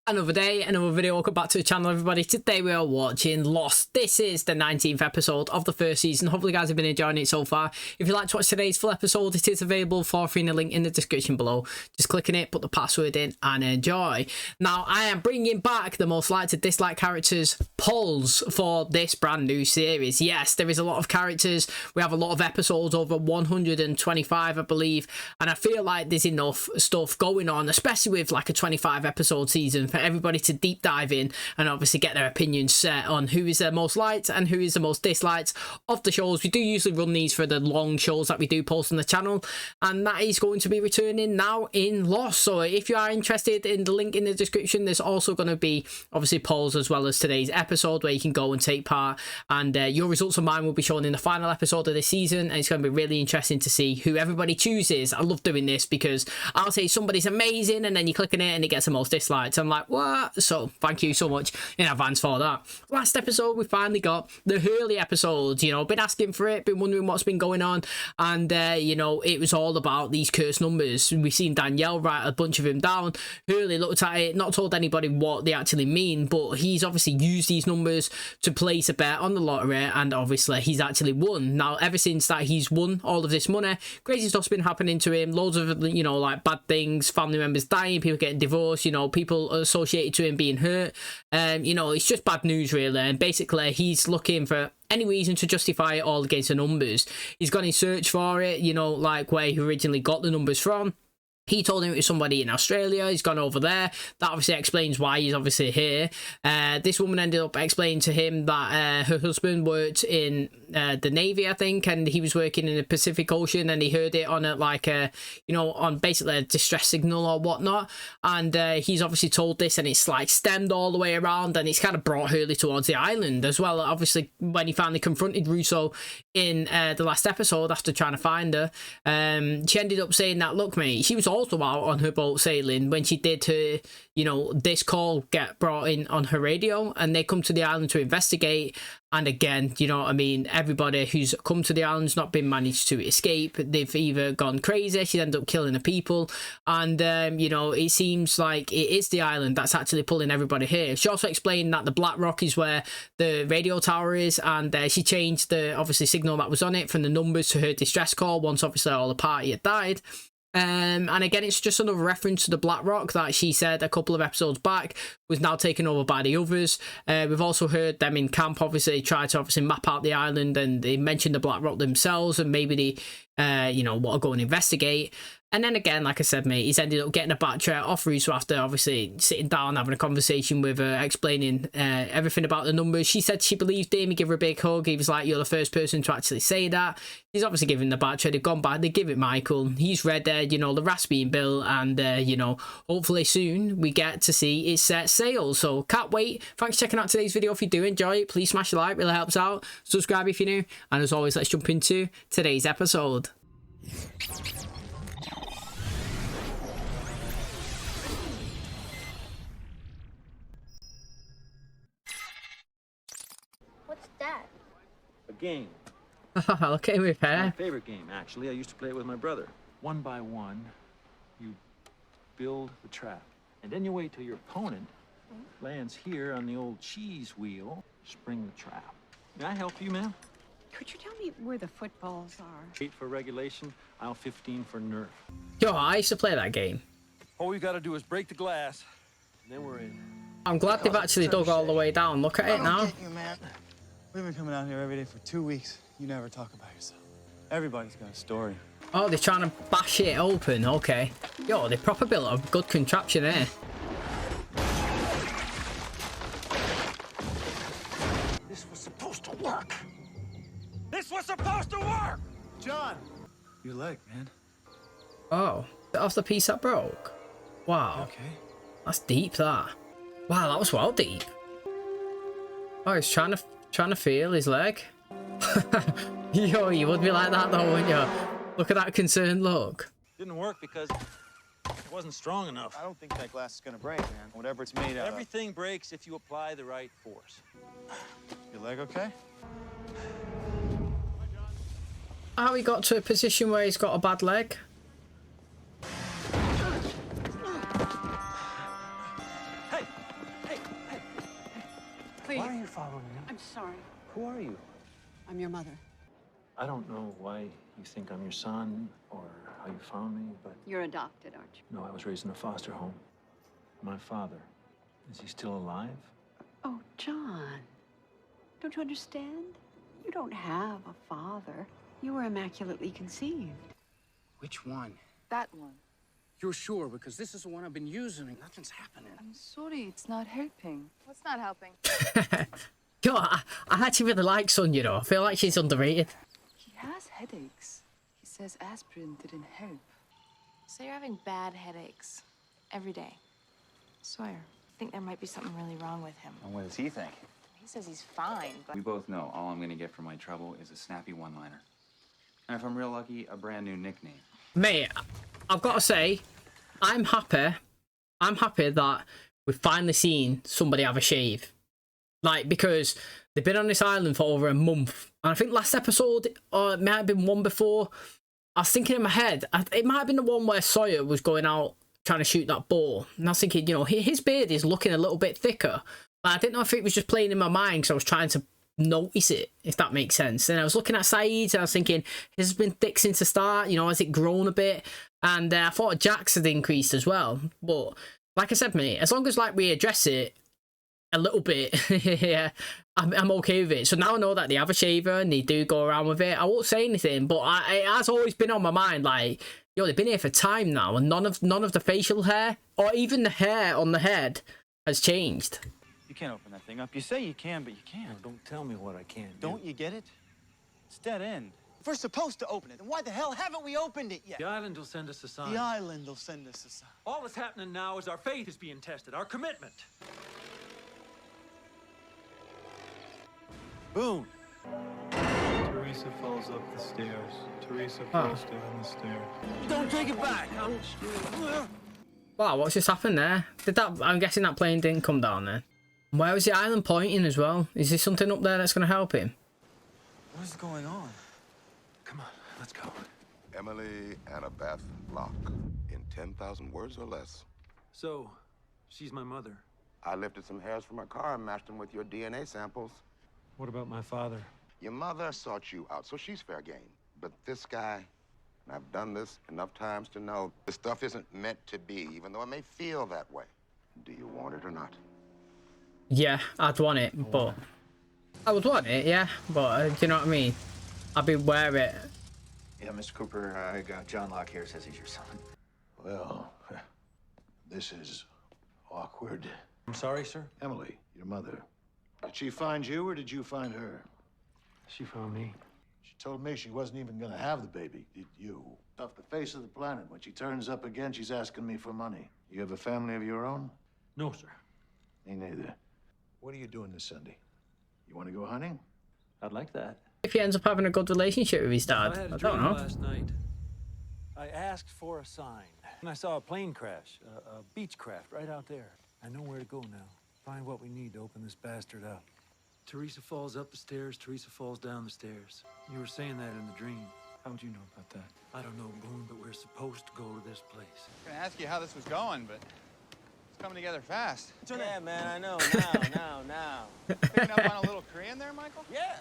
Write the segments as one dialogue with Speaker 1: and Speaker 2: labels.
Speaker 1: Another day, another video. Welcome back to the channel, everybody. Today we are watching Lost. This is the 19th episode of the first season. Hopefully you guys have been enjoying it so far. If you'd like to watch today's full episode, it is available for free in the link in the description below. Just click on it, put the password in and enjoy. Now I am bringing back the most liked to dislike characters polls for this brand new series. Yes, there is a lot of characters. We have a lot of episodes, over 125 I believe, and I feel like there's enough stuff going on, especially with like a 25 episode season, for everybody to deep dive in and obviously get their opinions set on who is the most liked and who is the most disliked of the shows. We do usually run these for the long shows that we do post on the channel, and that is going to be returning now in Lost. So if you are interested, in the link in the description, there's also going to be obviously polls as well as today's episode where you can go and take part, and your results of mine will be shown in the final episode of this season, and it's going to be really interesting to see who everybody chooses. I love doing this because I'll say somebody's amazing and then you click on it and it gets the most disliked. I'm like, what? So thank you so much in advance for that. Last episode we finally got the Hurley episode. You know, been asking for it, been wondering what's been going on, and you know, it was all about these cursed numbers. We've seen Danielle write a bunch of them down. Hurley looked at it, not told anybody what they actually mean, but he's obviously used these numbers to place a bet on the lottery, and obviously he's actually won. Now ever since that he's won all of this money, crazy stuff's been happening to him. Loads of, you know, like bad things, family members dying, people getting divorced, you know, people associated to him being hurt. You know, it's just bad news really, and basically he's looking for any reason to justify it all against the numbers. He's gone in search for it, you know, like where he originally got the numbers from. He told him it was somebody in Australia. He's gone over there. That obviously explains why he's obviously here. This woman ended up explaining to him that her husband worked in the Navy, I think, and he was working in the Pacific Ocean, and he heard it on a, like a, you know, on basically a distress signal or whatnot. And he's obviously told this, and it's like stemmed all the way around, and it's kind of brought Hurley towards the island as well. Obviously, when he finally confronted Russo in the last episode after trying to find her, she ended up saying that, look mate, she was also out on her boat sailing when she did her, you know, this call get brought in on her radio, and they come to the island to investigate. And again, you know what I mean, everybody who's come to the island's not been managed to escape. They've either gone crazy, she's ended up killing the people, and you know, it seems like it is the island that's actually pulling everybody here. She also explained that the Black Rock is where the radio tower is, and she changed the obviously signal that was on it from the numbers to her distress call once obviously all the party had died. And again, it's just another reference to the Black Rock that she said a couple of episodes back was now taken over by the others. We've also heard them in camp obviously try to obviously map out the island, and they mentioned the Black Rock themselves, and maybe they you know, want to go and investigate. And then again, like I said, mate, he's ended up getting a battery off Russo after obviously sitting down, having a conversation with her, explaining everything about the numbers. She said she believed him. He gave her a big hug. He was like, you're the first person to actually say that. He's obviously giving the battery. They've gone back. They give it Michael. He's read, you know, the raft's being built, and, you know, hopefully soon we get to see it set sail. So can't wait. Thanks for checking out today's video. If you do enjoy it, please smash a like. Really helps out. Subscribe if you're new. And as always, let's jump into today's episode.
Speaker 2: What's that?
Speaker 3: A game.
Speaker 1: Okay, with
Speaker 3: My
Speaker 1: her.
Speaker 3: favorite game, actually. I used to play it with my brother. One by one, you build the trap. And then you wait till your opponent lands here on the old cheese wheel. Spring the trap. Can I help you, ma'am?
Speaker 4: Could you tell me where the footballs are?
Speaker 3: 8 for regulation, aisle 15 for nerf.
Speaker 1: Yo, I used to play that game.
Speaker 5: All we gotta do is break the glass, and then we're in.
Speaker 1: I'm glad they've actually dug all the way down. Look at it now.
Speaker 6: Get you, man. We've been coming out here every day for 2 weeks. You never talk about yourself. Everybody's got a story.
Speaker 1: Oh, they're trying to bash it open. Okay. Yo, they proper built a good contraption here.
Speaker 5: This was supposed to work. This was supposed to work!
Speaker 6: John! Your leg, man.
Speaker 1: Oh, that's the piece that broke. Wow.
Speaker 6: Okay.
Speaker 1: That's deep, that. Wow, that was well deep. Oh, he's trying to feel his leg. Yo, you would be like that though, wouldn't you? Look at that concerned look.
Speaker 3: Didn't work because it wasn't strong enough.
Speaker 6: I don't think that glass is gonna break, man. Whatever it's made out of.
Speaker 3: Everything breaks if you apply the right force.
Speaker 6: Your leg okay?
Speaker 1: How he got to a position where he's got a bad leg?
Speaker 3: Hey,
Speaker 4: please.
Speaker 3: Why are you following me?
Speaker 4: I'm sorry.
Speaker 3: Who are you?
Speaker 4: I'm your mother.
Speaker 3: I don't know why you think I'm your son or how you found me, but
Speaker 4: You're adopted, aren't you?
Speaker 3: no, I was raised in a foster home. My father, is he still alive?
Speaker 4: Oh, John. Don't you understand? You don't have a father. You were immaculately conceived.
Speaker 2: Which one?
Speaker 7: That one.
Speaker 2: You're sure? Because this is the one I've been using and nothing's happening.
Speaker 7: I'm sorry, it's not helping. What's not helping?
Speaker 1: Yo, I actually really like Son, you know. I feel like she's underrated.
Speaker 7: He has headaches. He says aspirin didn't help.
Speaker 8: So you're having bad headaches every day. Sawyer, I think there might be something really wrong with him.
Speaker 9: And what does he think?
Speaker 8: He says he's fine, but...
Speaker 9: We both know all I'm gonna get for my trouble is a snappy one-liner. And if I'm real lucky, a brand new nickname.
Speaker 1: Mate, I've got to say, I'm happy. I'm happy that we've finally seen somebody have a shave. Like, because they've been on this island for over a month. And I think last episode, or it might have been one before, I was thinking in my head, it might have been the one where Sawyer was going out trying to shoot that ball. And I was thinking, you know, his beard is looking a little bit thicker. But I didn't know if it was just playing in my mind because I was trying to notice it, if that makes sense. And I was looking at Saeed's and I was thinking, his has been thick since the start, you know, has it grown a bit? And I thought Jack's had increased as well. But like I said, mate, as long as like we address it a little bit, yeah, I'm okay with it. So now I know that they have a shaver and they do go around with it. I won't say anything, but it has always been on my mind, like, yo, they've been here for time now, and none of the facial hair or even the hair on the head has changed.
Speaker 6: You can't open that thing up. You say you can, but you
Speaker 3: No,
Speaker 6: can't.
Speaker 3: don't tell me what I can't do.
Speaker 6: Don't you get it? It's dead end. If we're supposed to open it, then why the hell haven't we opened it yet?
Speaker 3: The island will send us a sign.
Speaker 6: The island will send us a sign.
Speaker 3: All that's happening now is our faith is being tested, our commitment. Boone.
Speaker 10: Teresa falls up the stairs. Teresa falls down the stairs.
Speaker 3: Don't take it back.
Speaker 1: Wow, what's just happened there? I'm guessing that plane didn't come down then. Where was the island pointing as well? Is there something up there that's going to help him?
Speaker 6: What is going on?
Speaker 3: Come on, let's go.
Speaker 11: Emily Annabeth Locke, in 10,000 words or less.
Speaker 3: So, she's my mother.
Speaker 11: I lifted some hairs from her car and matched them with your DNA samples.
Speaker 3: What about my father?
Speaker 11: Your mother sought you out, so she's fair game. But this guy, and I've done this enough times to know, this stuff isn't meant to be, even though it may feel that way. Do you want it or not?
Speaker 1: Yeah, I'd want it, but... I would want it, yeah, but do you know what I mean? I'd be wear it.
Speaker 12: Yeah, Mr. Cooper, I got John Locke here, says he's your son.
Speaker 10: Well, this is awkward.
Speaker 3: I'm sorry, sir.
Speaker 10: Emily, your mother. Did she find you or did you find her?
Speaker 3: She found me.
Speaker 10: She told me she wasn't even gonna have the baby. Did you? Off the face of the planet. When she turns up again, she's asking me for money. You have a family of your own?
Speaker 3: No, sir.
Speaker 10: Me neither. What are you doing this Sunday? You want to go hunting?
Speaker 3: I'd like that.
Speaker 1: If he ends up having a good relationship with his dad,
Speaker 3: I had a
Speaker 1: I
Speaker 3: dream
Speaker 1: don't know.
Speaker 3: last night. I asked for a sign, and I saw a plane crash, a beach craft right out there. I know where to go now. Find what we need to open this bastard up. Teresa falls up the stairs, Teresa falls down the stairs. You were saying that in the dream. How'd you know about that? I don't know, Boone, but we're supposed to go to this place.
Speaker 13: I was gonna ask you how this was going, but it's coming together fast.
Speaker 5: Yeah, man, I know. Now.
Speaker 13: Picking up on a little Korean there, Michael?
Speaker 5: Yeah.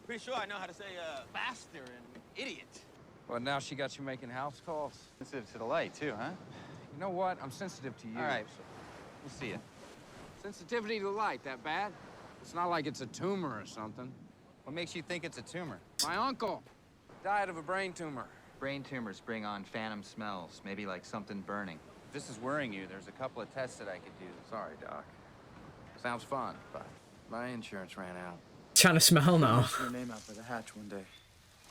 Speaker 5: Pretty sure I know how to say faster and idiot.
Speaker 2: Well, now she got you making house calls.
Speaker 13: Sensitive to the light, too, huh?
Speaker 2: You know what? I'm sensitive to you.
Speaker 13: All right. We'll see you.
Speaker 2: Sensitivity to light, that bad? It's not like it's a tumor or something.
Speaker 13: What makes you think it's a tumor?
Speaker 2: My uncle died of a brain tumor.
Speaker 9: Brain tumors bring on phantom smells, maybe like something burning.
Speaker 13: If this is worrying you, there's a couple of tests that I could do.
Speaker 2: Sorry, Doc. Sounds fun, but my insurance ran out.
Speaker 1: Trying to smell now.
Speaker 6: See your name out by the hatch one day.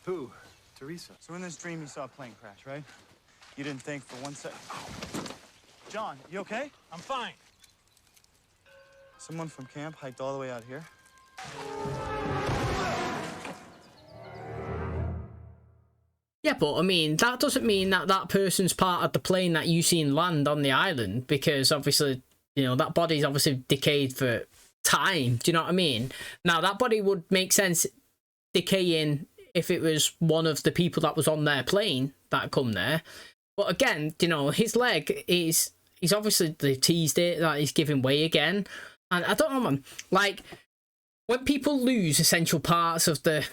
Speaker 3: Who? Teresa.
Speaker 6: So in this dream, you saw a plane crash, right? You didn't think for 1 second. John, you okay?
Speaker 3: I'm fine.
Speaker 6: Someone from camp hiked all the way out here.
Speaker 1: Yeah, but I mean, that doesn't mean that that person's part of the plane that you seen land on the island, because obviously, you know, that body's obviously decayed for time. Do you know what I mean? Now, that body would make sense decaying if it was one of the people that was on their plane that come there. But again, you know, his leg is, he's obviously, they teased it, that he's giving way again. And I don't know, man, like, when people lose essential parts of the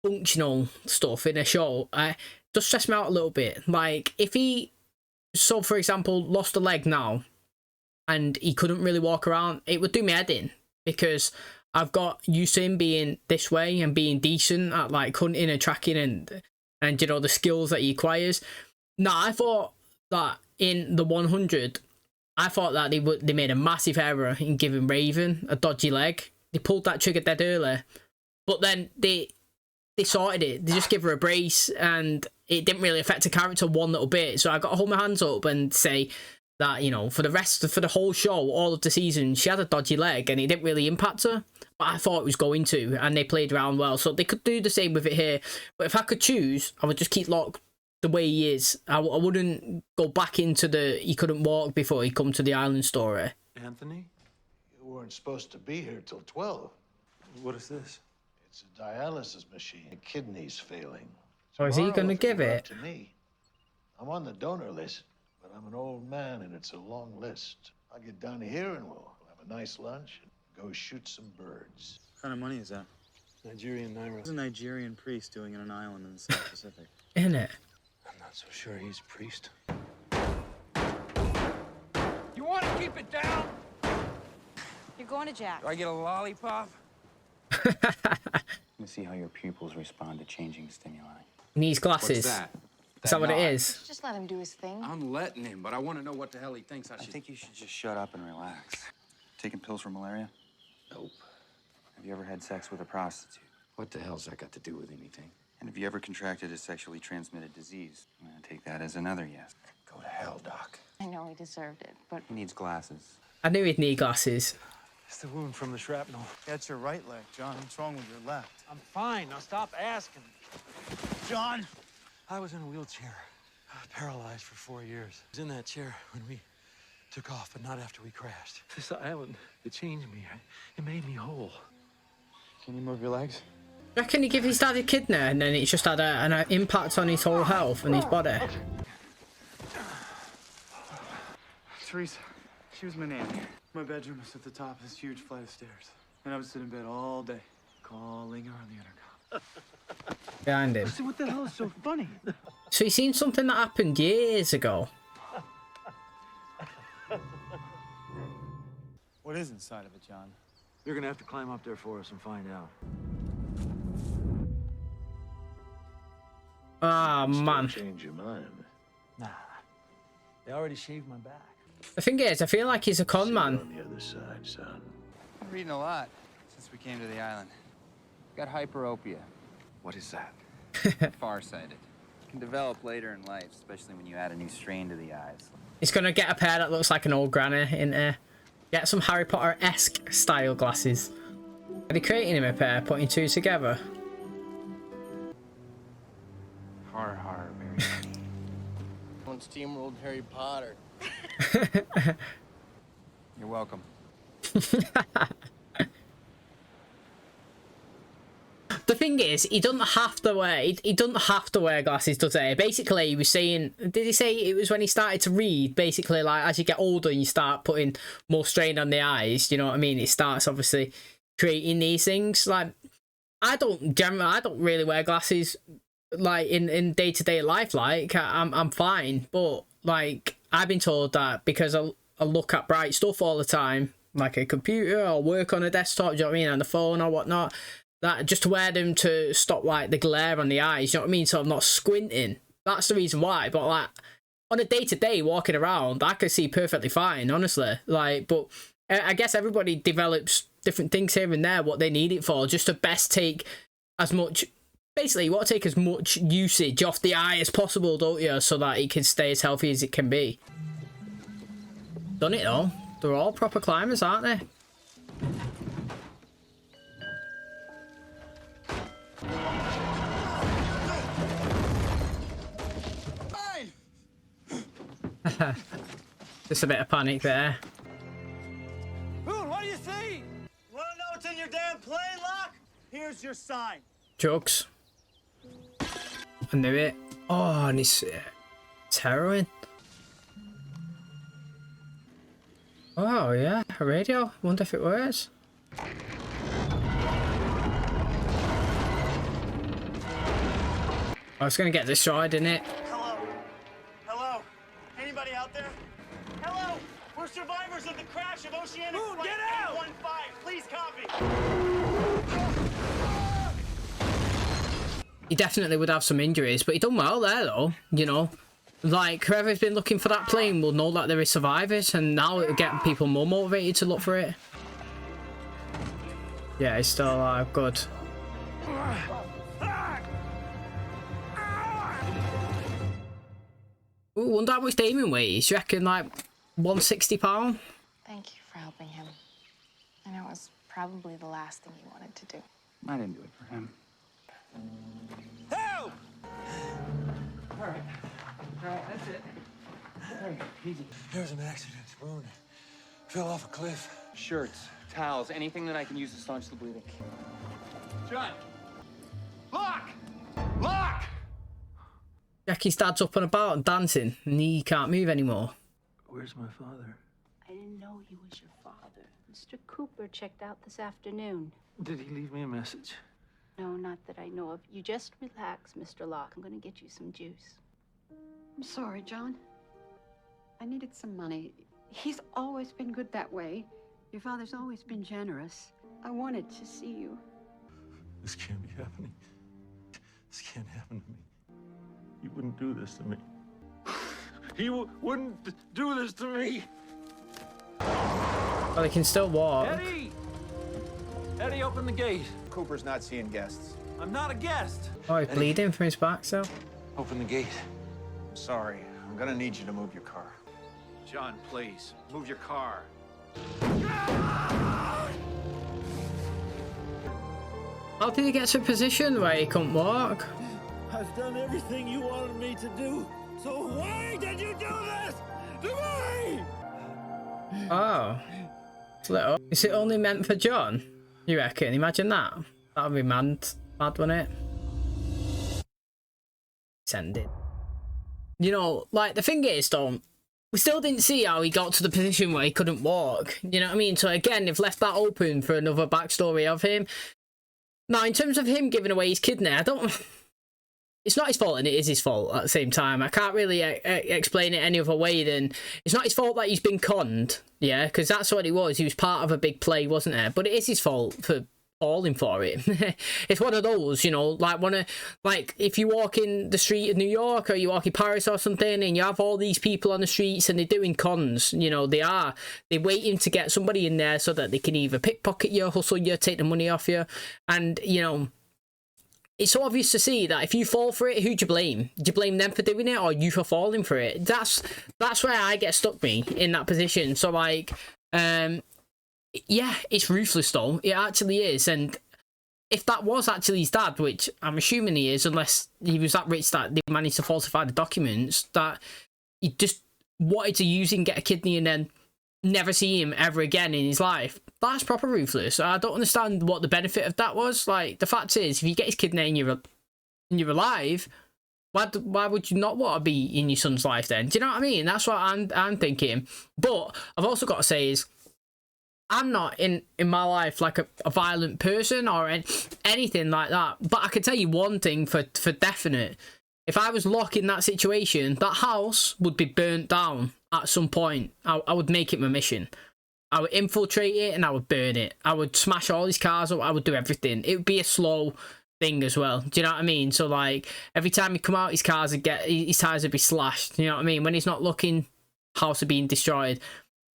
Speaker 1: functional stuff in a show, it does stress me out a little bit. Like, if he, so for example, lost a leg now and he couldn't really walk around, it would do me head in, because I've got used to him being this way and being decent at like hunting and tracking and you know, the skills that he acquires. No, I thought that in the 100, I thought that they made a massive error in giving Raven a dodgy leg. They pulled that trigger dead early, but then they sorted it. They just give her a brace, and it didn't really affect the character one little bit. So I got to hold my hands up and say that, you know, for the whole show, all of the season, she had a dodgy leg and it didn't really impact her. But I thought it was going to, and they played around well. So they could do the same with it here. But if I could choose, I would just keep Locke the way he is. I wouldn't go back into the he couldn't walk before he come to the island story.
Speaker 3: Anthony?
Speaker 10: You weren't supposed to be here till 12.
Speaker 3: What is this?
Speaker 10: It's a dialysis machine. The kidney's failing.
Speaker 1: Or is he going to give it?
Speaker 10: To me. I'm on the donor list, but I'm an old man and it's a long list. I'll get down here and we'll have a nice lunch and go shoot some birds.
Speaker 6: What kind of money is that?
Speaker 3: Nigerian naira.
Speaker 6: What's a Nigerian priest doing in an island in the South Pacific?
Speaker 1: Isn't it?
Speaker 3: I'm not so sure he's a priest.
Speaker 2: You want to keep it down?
Speaker 8: You're going to Jack.
Speaker 2: Do I get a lollipop?
Speaker 9: Let me see how your pupils respond to changing stimuli.
Speaker 1: He needs glasses.
Speaker 2: What's that?
Speaker 1: Is that what it
Speaker 2: knot?
Speaker 1: is?
Speaker 8: Just let him do his thing.
Speaker 2: I'm letting him, but I want to know what the hell he thinks I
Speaker 9: I
Speaker 2: should...
Speaker 9: think you should just shut up and relax. Taking pills for malaria?
Speaker 2: Nope.
Speaker 9: Have you ever had sex with a prostitute?
Speaker 2: What the hell's that got to do with anything?
Speaker 9: And have you ever contracted a sexually transmitted disease? I'm gonna take that as another yes.
Speaker 2: Go to hell, Doc.
Speaker 8: I know he deserved it, but
Speaker 9: He needs glasses.
Speaker 1: I knew he'd need glasses.
Speaker 3: It's the wound from the shrapnel.
Speaker 6: That's your right leg, John. What's wrong with your left?
Speaker 3: I'm fine. Now stop asking.
Speaker 6: John!
Speaker 3: I was in a wheelchair, paralyzed for 4 years. I was in that chair when we took off, but not after we crashed. This island, it changed me. It made me whole.
Speaker 6: Can you move your legs?
Speaker 1: Reckon he give his dad a kidney and then it's just had an impact on his whole health and his body?
Speaker 6: Teresa, she was my nanny. My bedroom was at the top of this huge flight of stairs. And I would sit in bed all day, calling her on the intercom.
Speaker 1: Behind him.
Speaker 6: So what the hell is so funny?
Speaker 1: So he's seen something that happened years ago.
Speaker 6: What is inside of it, John?
Speaker 3: You're gonna have to climb up there for us and find out.
Speaker 1: Ah, man.
Speaker 10: Change your mind.
Speaker 3: Nah, they already shaved my back.
Speaker 1: The thing is, I feel like he's a con man.
Speaker 10: On the other side, son.
Speaker 12: I'm reading a lot since we came to the island. Got hyperopia.
Speaker 9: What is that?
Speaker 12: Farsighted. Can develop later in life, especially when you add a new strain to the eyes.
Speaker 1: He's gonna get a pair that looks like an old granny in there. Get some Harry Potter-esque style glasses. Are they creating him a pair, putting two together?
Speaker 12: Har har, very funny.
Speaker 5: One steamrolled Harry Potter.
Speaker 12: You're welcome.
Speaker 1: The thing is, he doesn't have to wear glasses, does he? Basically, he was saying, did he say it was when he started to read? Basically, like as you get older, you start putting more strain on the eyes. You know what I mean? It starts obviously creating these things. Like I don't really wear glasses like in day-to-day life. Like I'm fine, but like I've been told that because I look at bright stuff all the time, like a computer or work on a desktop. Do you know what I mean? On the phone or whatnot. That just to wear them to stop like the glare on the eyes, you know what I mean? So I'm not squinting. That's the reason why. But like on a day-to-day walking around, I can see perfectly fine, honestly. Like, but I guess everybody develops different things here and there, what they need it for, just to best take as much. Basically, you want to take as much usage off the eye as possible, don't you? So that it can stay as healthy as it can be. Done it though. They're all proper climbers, aren't they? Just a bit of panic there.
Speaker 5: Boone, what do you see?
Speaker 6: Wanna know what's in your damn plane, Locke? Here's your sign.
Speaker 1: Drugs. I knew it. Oh, and it's heroin. Oh yeah, a radio. Wonder if it works. Oh, it's gonna get destroyed, isn't it?
Speaker 6: Hello? Hello? Anybody out there? Hello? We're survivors of the crash of Oceanic Flight 815. Please copy.
Speaker 1: He definitely would have some injuries, but he done well there, though. You know, like whoever's been looking for that plane will know that there is survivors, and now it'll get people more motivated to look for it. Yeah, he's still alive. Good. Ooh, wonder how much Damien weighs. You reckon like 160 pounds?
Speaker 8: Thank you for helping him. I know it was probably the last thing you wanted to do.
Speaker 9: I didn't do it for him.
Speaker 5: Help!
Speaker 3: All right, that's it. All right, easy.
Speaker 5: There was an accident, Boone. Fell off a cliff.
Speaker 9: Shirts, towels, anything that I can use to staunch the bleeding.
Speaker 3: John! Locke! Locke!
Speaker 1: Jackie's dad's up and about and dancing, and he can't move anymore.
Speaker 3: Where's my father?
Speaker 4: I didn't know he was your father. Mr. Cooper checked out this afternoon.
Speaker 3: Did he leave me a message?
Speaker 4: No, not that I know of. You just relax, Mr. Locke. I'm gonna get you some juice. I'm sorry, John. I needed some money. He's always been good that way. Your father's always been generous. I wanted to see you.
Speaker 3: This can't be happening. This can't happen to me. You wouldn't do this to me. You wouldn't do this to me.
Speaker 1: Well, he can still walk.
Speaker 3: Eddie! Eddie, open the gate.
Speaker 13: Cooper's not seeing guests.
Speaker 3: I'm not a guest.
Speaker 1: Oh, he's bleeding from his back, so.
Speaker 3: Open the gate.
Speaker 13: I'm sorry. I'm gonna need you to move your car.
Speaker 3: John, please, move your car.
Speaker 1: How did he get to a position where he couldn't walk?
Speaker 5: I've done everything you wanted me to do. So why did you do this to me?
Speaker 1: Oh. Split up. Is it only meant for John? You reckon? Imagine that. That would be mad, wouldn't it? Send it. You know, like, the thing is, though, we still didn't see how he got to the position where he couldn't walk. You know what I mean? So, again, they've left that open for another backstory of him. Now, in terms of him giving away his kidney, I don't... It's not his fault, and it is his fault at the same time. I can't really explain it any other way than... It's not his fault that he's been conned, yeah? Because that's what he was. He was part of a big play, wasn't it? But it is his fault for falling for it. It's one of those, you know, like if you walk in the street of New York or you walk in Paris or something and you have all these people on the streets and they're doing cons, you know, they're waiting to get somebody in there so that they can either pickpocket you, hustle you, take the money off you. And, you know, it's so obvious to see that if you fall for it, who do you blame? Do you blame them for doing it or you for falling for it? That's where I get stuck, me, in that position. So, like, yeah, it's ruthless, though. It actually is. And if that was actually his dad, which I'm assuming he is, unless he was that rich that they managed to falsify the documents, that he just wanted to use him, get a kidney, and then never see him ever again in his life. That's proper ruthless. I don't understand what the benefit of that was. Like, the fact is, if you get his kidney and you're alive, why would you not want to be in your son's life then? Do you know what I mean? That's what I'm thinking. But I've also got to say is, I'm not in my life like a violent person or anything like that. But I can tell you one thing for definite. If I was Locke in that situation, that house would be burnt down at some point. I would make it my mission. I would infiltrate it and I would burn it. I would smash all his cars up. I would do everything. It would be a slow thing as well. Do you know what I mean? So, like, every time he come out, his tires would be slashed. You know what I mean? When he's not looking, house are being destroyed.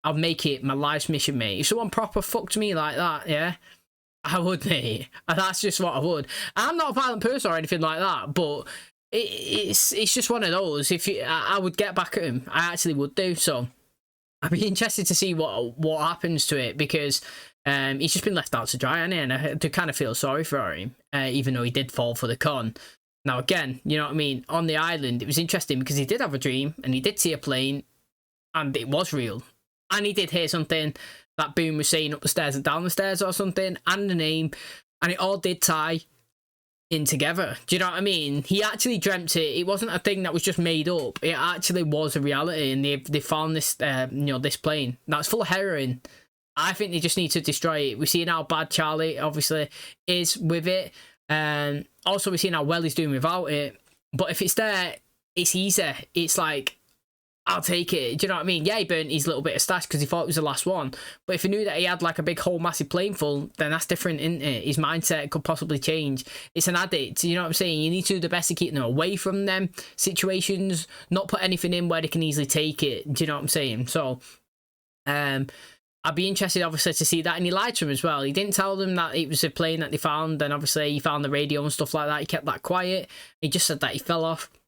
Speaker 1: I'll make it my life's mission, mate. If someone proper fucked me like that, yeah, I would, mate. And that's just what I would. I'm not a violent person or anything like that, but it's just one of those. I would get back at him. I actually would do. So I'd be interested to see what happens to it, because he's just been left out to dry, hasn't he? And I do kind of feel sorry for him, even though he did fall for the con. Now, again, you know what I mean? On the island, it was interesting because he did have a dream and he did see a plane and it was real. And he did hear something that Boone was saying up the stairs and down the stairs or something, and the name, and it all did tie in together. Do you know what I mean? He actually dreamt it. It wasn't a thing that was just made up. It actually was a reality, and they found this, this plane that's full of heroin. I think they just need to destroy it. We've seen how bad Charlie obviously is with it. Also, we've seen how well he's doing without it. But if it's there, it's easy. It's like, I'll take it. Do you know what I mean? Yeah, he burnt his little bit of stash because he thought it was the last one. But if he knew that he had like a big whole massive plane full, then that's different, isn't it? His mindset could possibly change. It's an addict. You know what I'm saying? You need to do the best to keep them away from them situations, not put anything in where they can easily take it. Do you know what I'm saying? So, I'd be interested, obviously, to see that. And he lied to him as well. He didn't tell them that it was a plane that they found. And obviously, he found the radio and stuff like that. He kept that quiet. He just said that he fell off. Did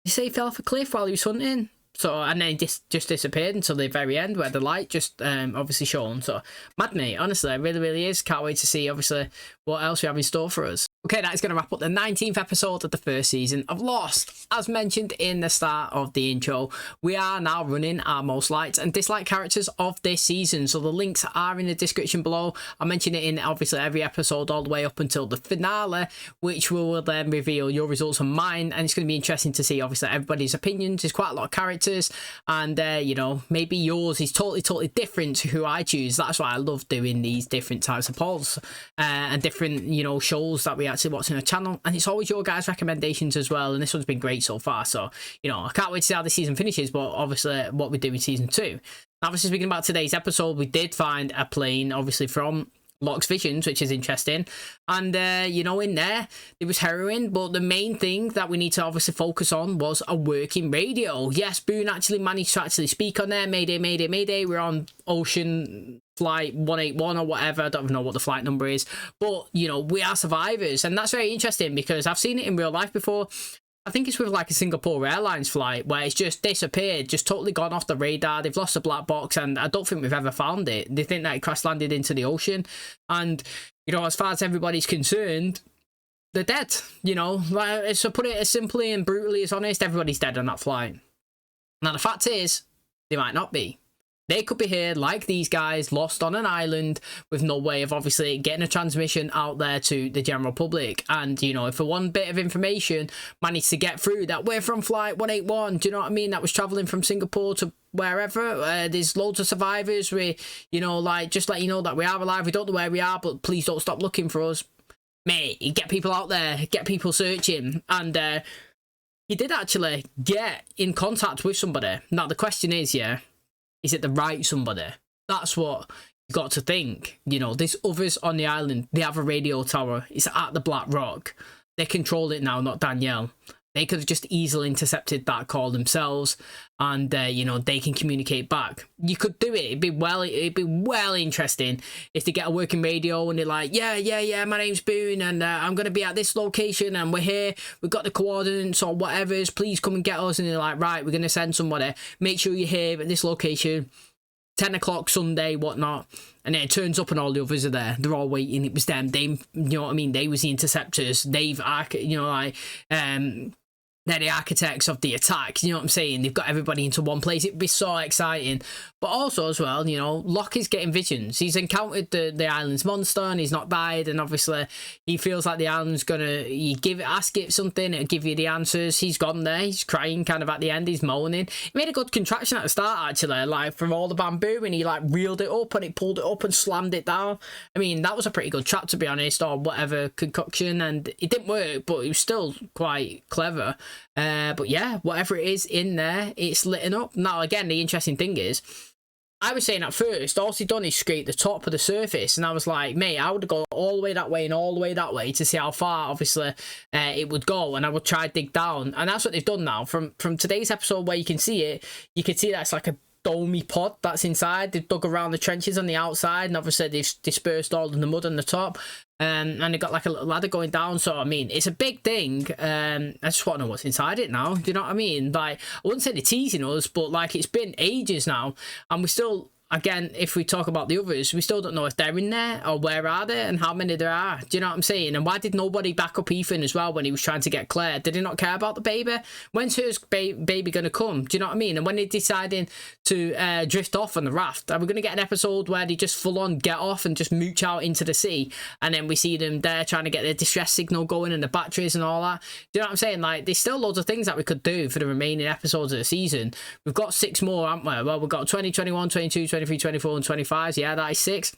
Speaker 1: he say he fell off a cliff while he was hunting? So, and then he just disappeared until the very end where the light just obviously shone. So, mad, mate. Honestly, it really, really is. Can't wait to see, obviously, what else we have in store for us. Okay, that is going to wrap up the 19th episode of the first season of Lost. As mentioned in the start of the intro, we are now running our most liked and disliked characters of this season. So the links are in the description below. I mention it in obviously every episode all the way up until the finale, which will then reveal your results and mine. And it's going to be interesting to see obviously everybody's opinions. There's quite a lot of characters, and you know, maybe yours is totally different to who I choose. That's why I love doing these different types of polls and different, you know, shows that we actually watch on the channel, and it's always your guys' recommendations as well, and this one's been great so far. So, you know, I can't wait to see how the season finishes, but obviously what we do in season 2. Obviously, speaking about today's episode, we did find a plane obviously from Locke's visions, which is interesting, and you know, in there was heroin, but the main thing that we need to obviously focus on was a working radio. Yes, Boone actually managed to actually speak on there. Mayday, mayday, mayday, we're on ocean flight 181 or whatever. I don't even know what the flight number is, but you know, we are survivors, and that's very interesting because I've seen it in real life before. I think it's with like a Singapore Airlines flight where it's just disappeared, just totally gone off the radar. They've lost the black box, and I don't think we've ever found it. They think that it crash landed into the ocean, and you know, as far as everybody's concerned, they're dead. You know, like, so put it as simply and brutally as honest, everybody's dead on that flight. Now the fact is, they might not be. They could be here like these guys, lost on an island with no way of obviously getting a transmission out there to the general public. And, you know, if for one bit of information managed to get through that we're from flight 181, do you know what I mean? That was traveling from Singapore to wherever. There's loads of survivors. We, you know, like, just let you know that we are alive. We don't know where we are, but please don't stop looking for us. Mate, get people out there, get people searching. And he did actually get in contact with somebody. Now, the question is, yeah, is it the right somebody? That's what you got to think. You know, there's others on the island. They have a radio tower. It's at the Black Rock. They control it now, not Danielle. They could have just easily intercepted that call themselves, and you know, they can communicate back. You could do it. It'd be well interesting if they get a working radio and they're like, yeah, my name's Boone, and I'm gonna be at this location, and we're here. We've got the coordinates or whatever's. Please come and get us. And they're like, right, we're gonna send somebody. Make sure you're here at this location. 10 o'clock Sunday, whatnot. And then it turns up and all the others are there. They're all waiting. It was them. They, you know what I mean? They was the interceptors. They've, you know, like, they're the architects of the attack. You know what I'm saying? They've got everybody into one place. It'd be so exciting. But also as well, you know, Locke is getting visions. He's encountered the island's monster and he's not died. And obviously he feels like the island's gonna, ask it something, it'll give you the answers. He's gone there. He's crying kind of at the end. He's moaning. He made a good contraction at the start, actually, like from all the bamboo, and he like reeled it up and it pulled it up and slammed it down. I mean, that was a pretty good trap, to be honest, or whatever concoction. And it didn't work, but it was still quite clever. But yeah, whatever it is in there, it's lit up. Now, again, the interesting thing is, I was saying at first, all he done is scrape the top of the surface, and I was like, mate, I would go all the way that way and all the way that way to see how far, obviously, it would go, and I would try to dig down, and that's what they've done now. From today's episode where you can see it, you can see that it's like a domey pod that's inside. They've dug around the trenches on the outside, and obviously they've dispersed all of the mud on the top, and they've got like a little ladder going down. So I mean, it's a big thing. I just want to know what's inside it now. Do you know what I mean? Like, I wouldn't say they're teasing us, but like, it's been ages now, and we still, again, if we talk about the others, we still don't know if they're in there or where are they and how many there are. Do you know what I'm saying? And why did nobody back up Ethan as well when he was trying to get Claire? Did he not care about the baby? When's her baby going to come? Do you know what I mean? And when they're deciding to drift off on the raft, are we going to get an episode where they just full on get off and just mooch out into the sea, and then we see them there trying to get their distress signal going and the batteries and all that? Do you know what I'm saying? Like, there's still loads of things that we could do for the remaining episodes of the season. We've got 6 more, haven't we? Well, we've got 20, 21, 22, 23, 24 and 25. Yeah, that is 6.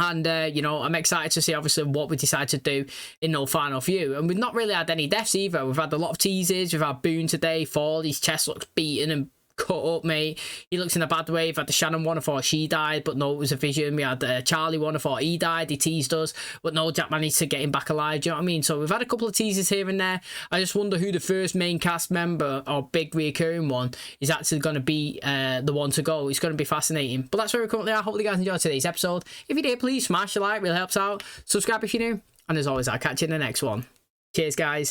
Speaker 1: And, you know, I'm excited to see, obviously, what we decide to do in No Final View. And we've not really had any deaths either. We've had a lot of teasers. We've had Boone today fall. His chest looks beaten and cut up, mate. He looks in a bad way. We've had the Shannon one. I thought she died, but no, it was a vision. We had Charlie one. I thought he died. He teased us, but no, Jack managed to get him back alive. Do you know what I mean? So we've had a couple of teasers here and there. I just wonder who the first main cast member or big reoccurring one is actually going to be the one to go. It's going to be fascinating. But that's where we currently are. Hopefully you guys enjoyed today's episode. If you did, please smash a like. Really helps out. Subscribe if you're new. And as always, I'll catch you in the next one. Cheers, guys.